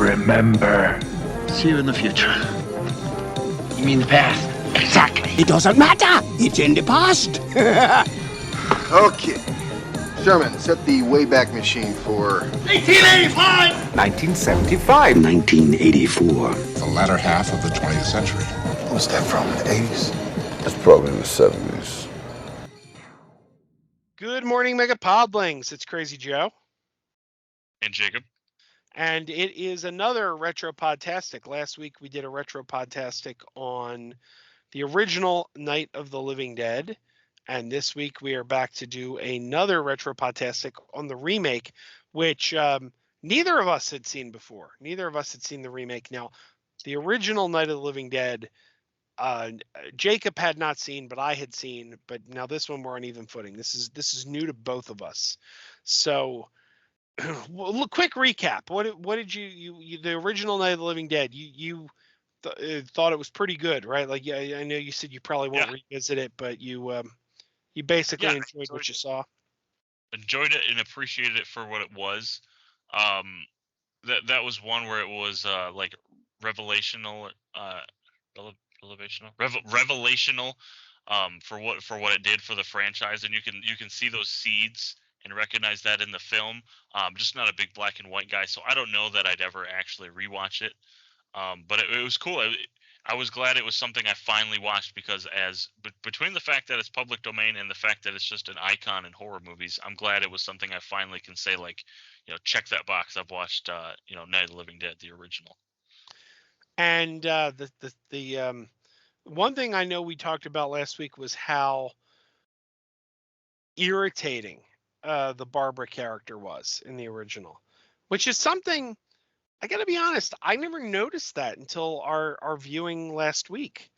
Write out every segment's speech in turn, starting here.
remember. See you in the future. You mean the past? Exactly. It doesn't matter. It's in the past. Okay. Sherman, set the Wayback Machine for... 1885! 1975. 1984. The latter half of the 20th century. What's that from, the 80s? It's probably in the 70s. Good morning, MegaPodlings. It's Crazy Joe. And Jacob. And it is another Retropodtastic. Last week we did a Retropodtastic on the original Night of the Living Dead. And this week we are back to do another Retropodtastic on the remake, which neither of us had seen before. Neither of us had seen the remake. Now, the original Night of the Living Dead, Jacob had not seen, but I had seen. But now this one we're on even footing. This is new to both of us. So, well, quick recap. What did you the original Night of the Living Dead? You thought it was pretty good, right? Like, yeah, I know you said you probably won't revisit it, but you basically enjoyed what you saw. Enjoyed it and appreciated it for what it was. That was one where it was like revelational, revelational for what it did for the franchise, and you can see those seeds and recognize that in the film. Just not a big black and white guy, so I don't know that I'd ever actually rewatch it. But it was cool. I was glad it was something I finally watched because between the fact that it's public domain and the fact that it's just an icon in horror movies, I'm glad it was something I finally can say, like, check that box. I've watched, Night of the Living Dead, the original. And the one thing I know we talked about last week was how irritating the Barbara character was in the original, which is something. I got to be honest, I never noticed that until our viewing last week.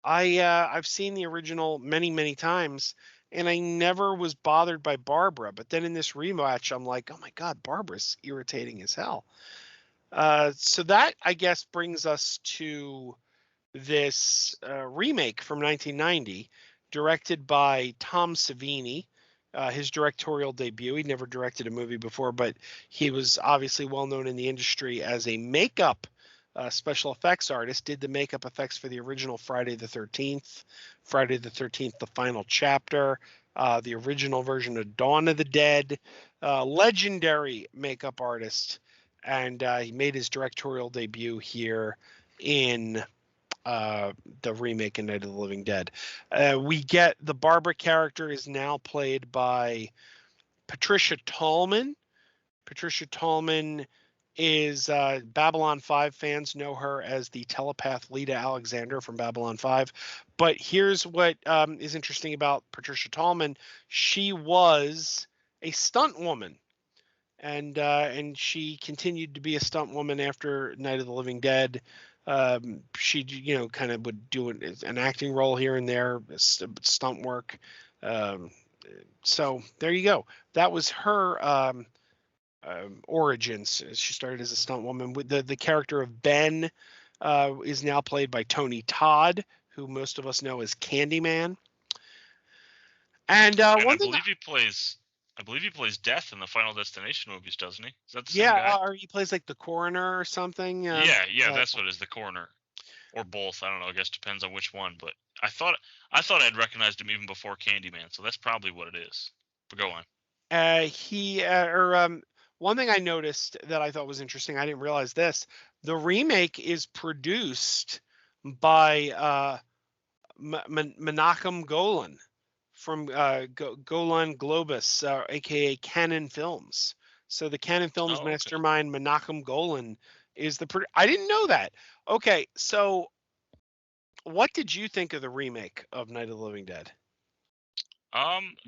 I've seen the original many times, and I never was bothered by Barbara. But then in this rewatch, I'm like, oh my God, Barbara's irritating as hell. So that, I guess, brings us to this remake from 1990, directed by Tom Savini. His directorial debut. He'd never directed a movie before, but he was obviously well known in the industry as a makeup special effects artist. Did the makeup effects for the original Friday the 13th, Friday the 13th, the final chapter, the original version of Dawn of the Dead, legendary makeup artist. And he made his directorial debut here in the remake in Night of the Living Dead. We get the Barbara character is now played by Patricia Tallman. Patricia Tallman is Babylon 5 fans know her as the telepath Lita Alexander from Babylon 5. But here's what is interesting about Patricia Tallman. She was a stunt woman. And she continued to be a stunt woman after Night of the Living Dead. She, kind of would do an acting role here and there, stunt work. So there you go. That was her origins. She started as a stunt woman. With the character of Ben is now played by Tony Todd, who most of us know as Candyman. And I believe he plays Death in the Final Destination movies, doesn't he? Is that the same guy? Or he plays like the coroner or something. That's what it is, the coroner, or both. I don't know. I guess depends on which one. But I thought I'd recognized him even before Candyman, so that's probably what it is. But go on. One thing I noticed that I thought was interesting. I didn't realize this. The remake is produced by Menachem Golan from Golan Globus, aka Canon Films. So the Canon Films mastermind Menachem Golan is I didn't know that. Okay, so what did you think of the remake of Night of the Living Dead?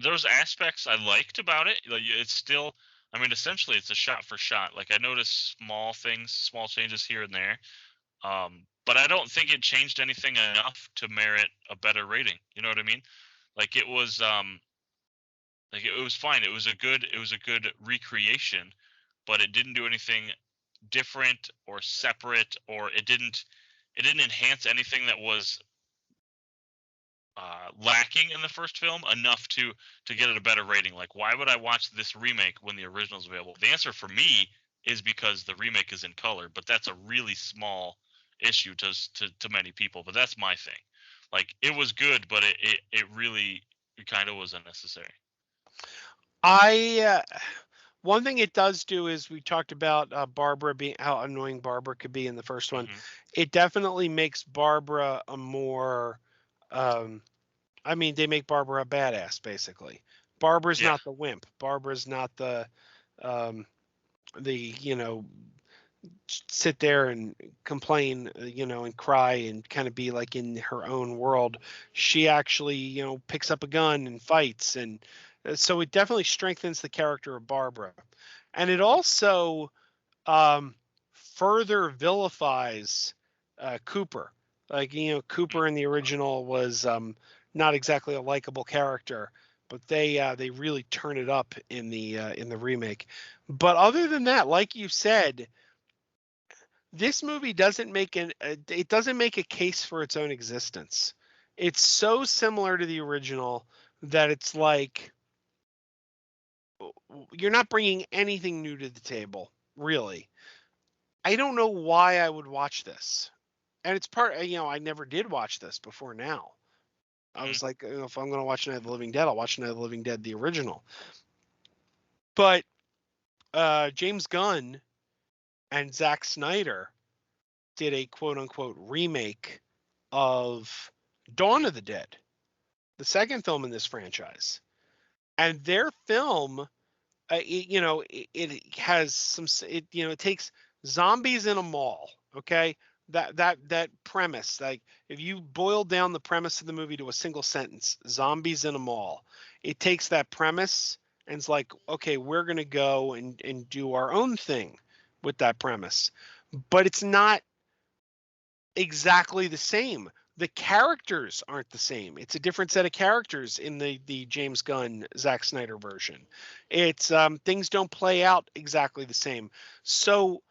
Those aspects I liked about it. Like, it's still, essentially it's a shot for shot. Like, I noticed small changes here and there. But I don't think it changed anything enough to merit a better rating. You know what I mean? Like, it was it was fine. It was a good recreation, but it didn't do anything different or separate, or it didn't enhance anything that was lacking in the first film enough to get it a better rating. Like, why would I watch this remake when the original is available? The answer for me is because the remake is in color, but that's a really small issue to many people. But that's my thing. Like, it was good, but it really kind of was unnecessary. One thing it does do is we talked about Barbara being how annoying Barbara could be in the first one. Mhm. It definitely makes Barbara a more, I mean, they make Barbara a badass basically. Barbara's Yeah. not the wimp. Barbara's not the sit there and complain, and cry and kind of be like in her own world. She actually, picks up a gun and fights. And so it definitely strengthens the character of Barbara. And it also further vilifies Cooper. Like, Cooper in the original was not exactly a likable character, but they really turn it up in the remake. But other than that, like you said, this movie doesn't make a case for its own existence. It's so similar to the original that it's like you're not bringing anything new to the table, really. I don't know why I would watch this. And it's I never did watch this before now. I was like, if I'm going to watch Night of the Living Dead, I'll watch Night of the Living Dead, the original. But James Gunn and Zack Snyder did a quote-unquote remake of Dawn of the Dead, the second film in this franchise. And their film, it has some, it takes zombies in a mall, okay? That premise, like if you boil down the premise of the movie to a single sentence, zombies in a mall, it takes that premise and it's like, okay, we're going to go and do our own thing with that premise. But it's not exactly the same. The characters aren't the same. It's a different set of characters in the James Gunn, Zack Snyder version. It's things don't play out exactly the same. So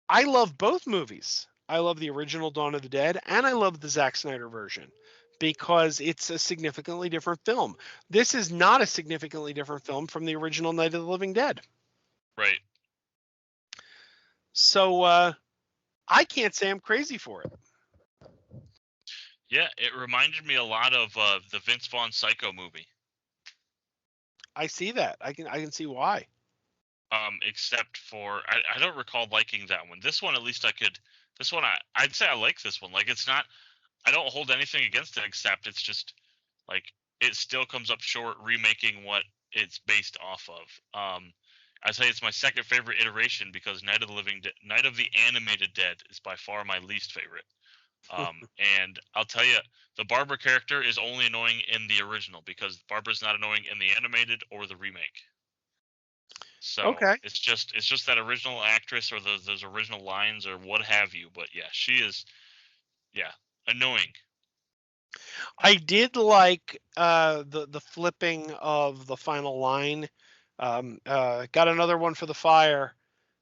I love both movies. I love the original Dawn of the Dead and I love the Zack Snyder version because it's a significantly different film. This is not a significantly different film from the original Night of the Living Dead. Right. So I can't say I'm crazy for it. Yeah, it reminded me a lot of the Vince Vaughn Psycho movie. I see that. I can see why. Except for I don't recall liking that one. This one, at least I could. This one, I'd say I like this one. Like, it's not. I don't hold anything against it, except it's just like it still comes up short remaking what it's based off of. I'd say it's my second favorite iteration because Night of the Animated Dead is by far my least favorite. And I'll tell you, the Barbara character is only annoying in the original because Barbara's not annoying in the animated or the remake. So Okay. it's just that original actress or those original lines or what have you. But yeah, she is, annoying. I did like the flipping of the final line. Got another one for the fire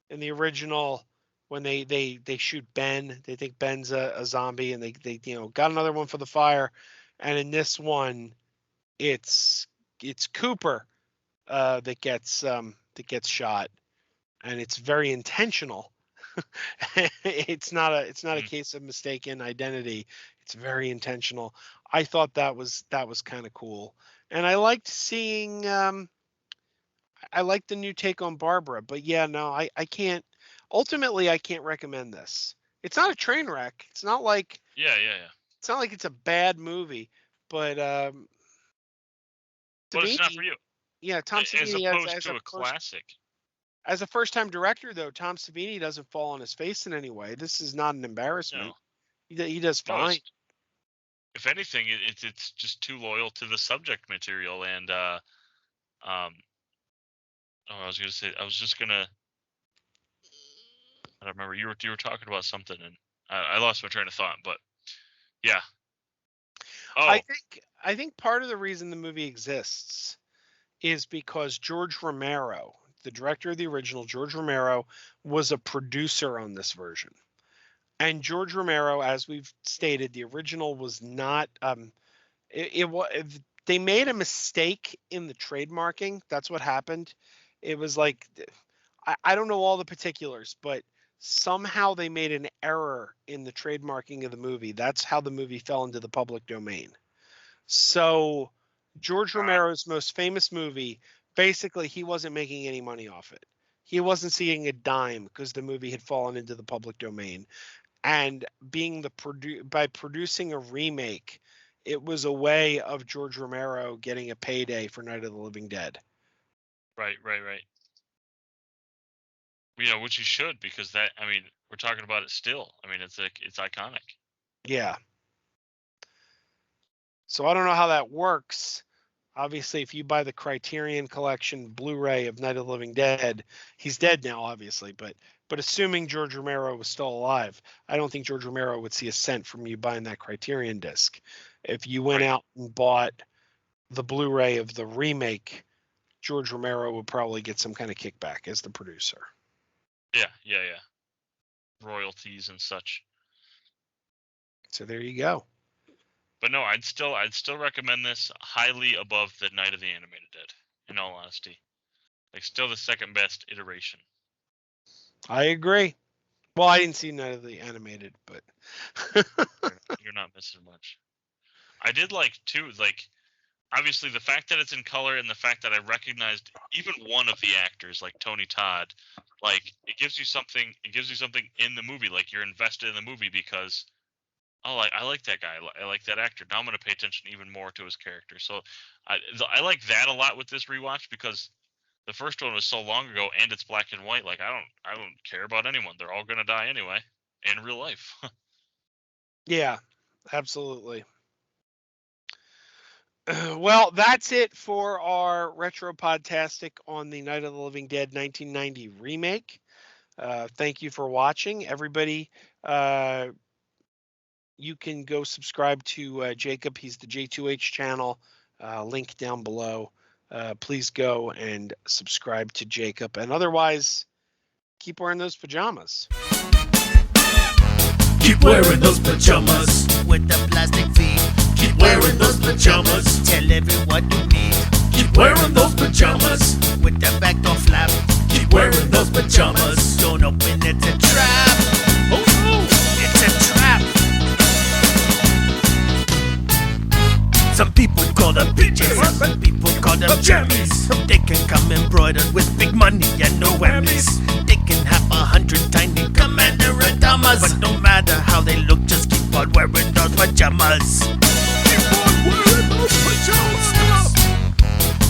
in the original when they shoot Ben. They think Ben's a zombie and they got another one for the fire. And in this one, it's Cooper that gets shot, and it's very intentional. It's not a case of mistaken identity. It's very intentional. I thought that was kind of cool, and I liked seeing. I liked the new take on Barbara, but yeah, no, I can't. Ultimately, I can't recommend this. It's not a train wreck. It's not like Yeah. it's not like it's a bad movie, but But it's not for you. Yeah, Tom As Savini opposed to a classic. As a first-time director, though, Tom Savini doesn't fall on his face in any way. This is not an embarrassment. No. He does No, fine. if anything, it's just too loyal to the subject material. And I was just gonna. I don't remember. You were talking about something, and I lost my train of thought. But yeah. Oh, I think part of the reason the movie exists is because George Romero, the director of the original, George Romero, was a producer on this version. And George Romero, as we've stated, the original was not. They made a mistake in the trademarking. That's what happened. It was like, I don't know all the particulars, but somehow they made an error in the trademarking of the movie. That's how the movie fell into the public domain. So George Romero's most famous movie, basically he wasn't making any money off it. He wasn't seeing a dime because the movie had fallen into the public domain. And being by producing a remake, it was a way of George Romero getting a payday for Night of the Living Dead. Right. You know, which he should, because that, I mean, we're talking about it still. I mean, it's iconic. Yeah. So I don't know how that works. Obviously, if you buy the Criterion Collection Blu-ray of Night of the Living Dead, he's dead now, obviously, but assuming George Romero was still alive, I don't think George Romero would see a cent from you buying that Criterion disc. If you went out and bought the Blu-ray of the remake, George Romero would probably get some kind of kickback as the producer. Yeah. Royalties and such. So there you go. But no, I'd still recommend this highly above the Night of the Animated Dead, in all honesty. Like, still the second best iteration. I agree. Well, I didn't see Night of the Animated, but You're not missing much. I did like, too, like, obviously the fact that it's in color and the fact that I recognized even one of the actors, like Tony Todd, like, it gives you something in the movie. Like, you're invested in the movie because, oh, I like that guy. I like that actor. Now I'm going to pay attention even more to his character. So I like that a lot with this rewatch, because the first one was so long ago and it's black and white. Like, I don't care about anyone. They're all going to die anyway in real life. yeah, absolutely. Well, that's it for our Retropodtastic on the Night of the Living Dead 1990 remake. Thank you for watching, everybody. You can go subscribe to Jacob. He's the JtwoH channel. Link down below. Please go and subscribe to Jacob. And otherwise, keep wearing those pajamas. Keep wearing those pajamas with the plastic feet. Keep wearing those pajamas. Tell everyone you meet. Keep wearing those pajamas with the back door flap. Keep wearing those pajamas. Don't open it, it's a trap. Oh no, it's a trap. Some people call them bitches, some people call them jammies. They can come embroidered with big money and no whammies. They can have 100 tiny commander Adamas, but no matter how they look, just keep on wearing those pajamas. Keep on wearing those pajamas.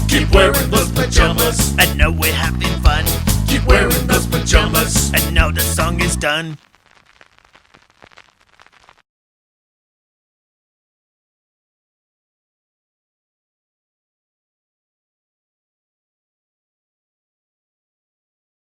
Keep wearing those pajamas. And now we're having fun. Keep wearing those pajamas. And now the song is done.